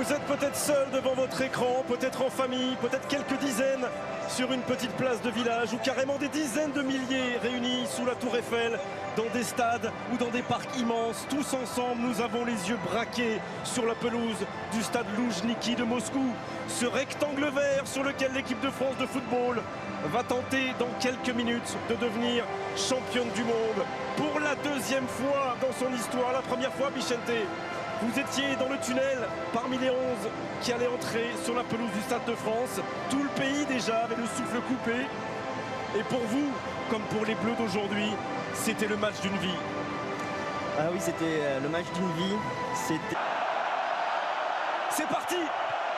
Vous êtes peut-être seul devant votre écran, peut-être en famille, peut-être quelques dizaines sur une petite place de village ou carrément des dizaines de milliers réunis sous la Tour Eiffel, dans des stades ou dans des parcs immenses. Tous ensemble, nous avons les yeux braqués sur la pelouse du stade Loujniki de Moscou. Ce rectangle vert sur lequel l'équipe de France de football va tenter dans quelques minutes de devenir championne du monde pour la deuxième fois dans son histoire. La première fois, Bichente, vous étiez dans le tunnel parmi les 11 qui allaient entrer sur la pelouse du Stade de France. Tout le pays déjà avait le souffle coupé. Et pour vous, comme pour les Bleus d'aujourd'hui, c'était le match d'une vie. Ah oui, c'était le match d'une vie. C'est parti.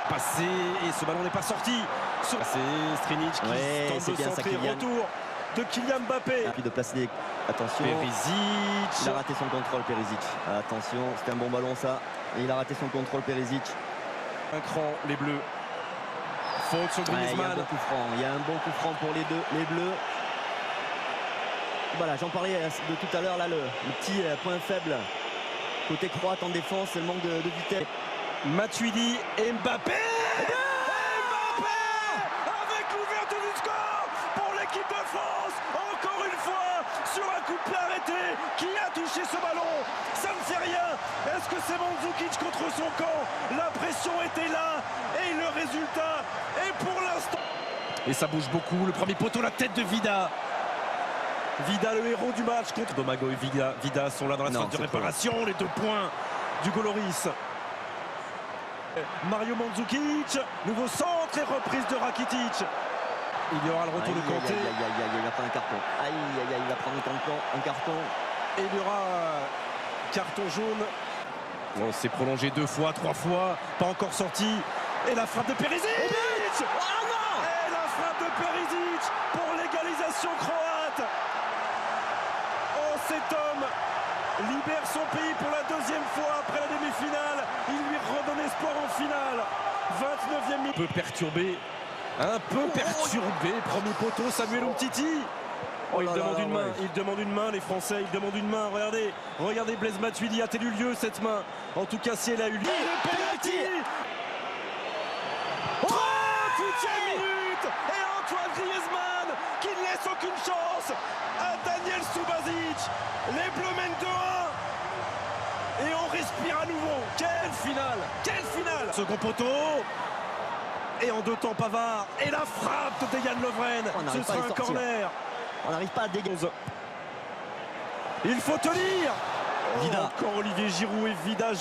Passé et ce ballon n'est pas sorti. C'est Strinic qui tente de centrer. Retour de Kylian Mbappé. Et puis de placer des... Attention. Perisic. Il a raté son contrôle, Perisic. Attention, c'était un bon ballon ça. Et il a raté son contrôle, Perisic. Un cran, les Bleus. Faute sur Griezmann. Il y a un bon coup franc pour les Bleus. Voilà, j'en parlais de tout à l'heure, là, le petit point faible côté croate en défense, c'est le manque de vitesse. Matuidi et Mbappé. Mbappé avec l'ouverture du score pour l'équipe de France. Encore une fois sur un coup de pied arrêté. Qui a touché ce ballon? Ça ne fait rien. Est-ce que c'est Mandzukic contre son camp? La pression était là et le résultat est pour l'instant. Et ça bouge beaucoup. Le premier poteau, la tête de Vida. Vida, le héros du match contre Domago et Vida sont là dans la phase de réparation. Les 2 points du Goloris. Mario Mandzukic, nouveau centre et reprise de Rakitic. Il y aura le retour de Kanté. Il va prendre un carton. Il va prendre un carton. Et il y aura carton jaune. On s'est prolongé 2 fois, 3 fois, pas encore sorti. Et la frappe de Perisic. Et la frappe de Perisic pour l'égalisation croate. Oh, cet homme libère son pays pour la 2e fois après la demi-finale. Il lui redonne espoir en finale. 29e minute. Un peu perturbé. Premier poteau, Samuel Umtiti. Oh, il demande une main. Il demande une main, les Français. Il demande une main. Regardez Blaise Matuidi. A-t-elle eu lieu cette main? En tout cas, si elle a eu lieu. Le penalty. 38e minute. Et Antoine Griezmann qui ne laisse aucune chance à Daniel Subasic. Les Bleus mènent 2-1. Et on respire à nouveau. Quelle finale! Quelle finale! Second poteau. Et en 2 temps Pavard. Et la frappe de Dejan Lovren. Ce sera un corner. On n'arrive pas à dégager. Il faut tenir. Vida. Encore Olivier Giroud et Vida.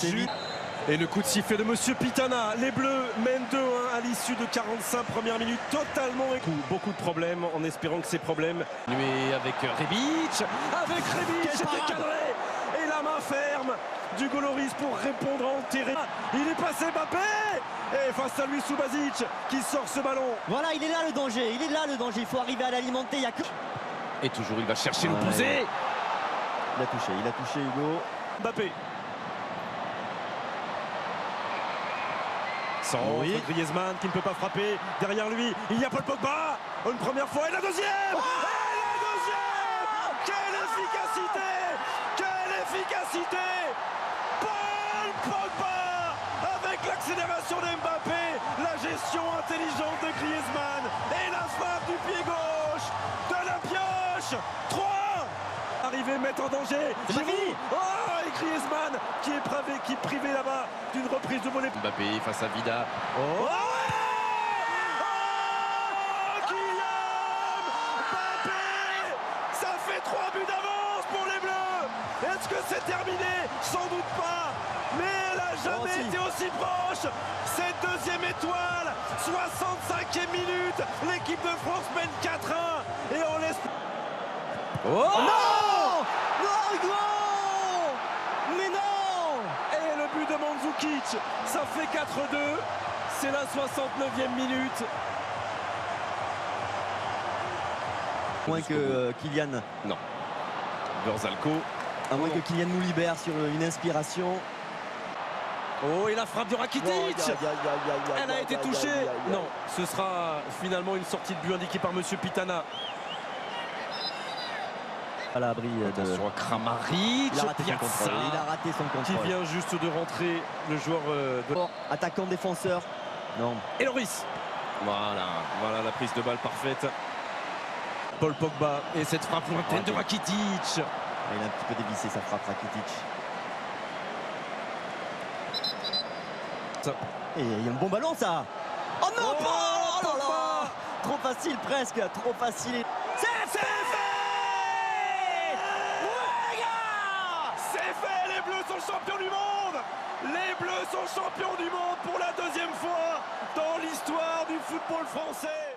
Et le coup de sifflet de Monsieur Pitana. Les Bleus mènent 2-1 à l'issue de 45 premières minutes. Totalement beaucoup de problèmes, en espérant que ces problèmes... Avec Rebic. C'était cadré. Et la main ferme du Goloris pour répondre en terrain. Il est passé Mbappé. Et face à lui Subasic qui sort ce ballon. Voilà, il est là le danger. Il faut arriver à l'alimenter. Et toujours il va chercher l'opposé. Il a touché Hugo. Mbappé. Sans Griezmann qui ne peut pas frapper. Derrière lui, il y a Paul Pogba. Une première fois et la deuxième. Quelle efficacité. Paul Pogba avec l'accélération d'Mbappé. La gestion intelligente de Griezmann. Et la frappe du pied gauche de la pioche. 3. Arrivé mettre en danger. Giroud. Oh, et Griezmann qui est privé là-bas d'une reprise de volée. Mbappé face à Vida. Kylian Mbappé. Ça fait 3 buts d'avance pour les Bleus. Est-ce que c'est terminé? Sans doute pas. Mais elle n'a jamais été aussi proche. Cette 2e étoile. 65e minute. L'équipe de France mène 4-1. Et on laisse... Mais non! Et le but de Mandzukic, ça fait 4-2. C'est la 69e minute. Moins que Kylian. Non. Verzalco. À moins que Kylian nous libère sur une inspiration. Oh, et la frappe de Rakitic. Elle a été touchée. Non, ce sera finalement une sortie de but indiquée par Monsieur Pitana. à l'abri de... Attention à Kramaric. Il a raté son Piazza, contrôle. Il a raté son qui contrôle. vient juste de rentrer, le joueur de... Attaquant défenseur. Non. Et Loris. Voilà la prise de balle parfaite. Paul Pogba et cette frappe lointaine de Rakitic. Il a un petit peu dévissé sa frappe, Rakitic. Et il y a un bon ballon, ça. Oh non, oh là là. Trop facile, presque. Trop facile. C'est fait. Ouais, gars, c'est fait. Les Bleus sont champions du monde. Les Bleus sont champions du monde pour la deuxième fois dans l'histoire du football français.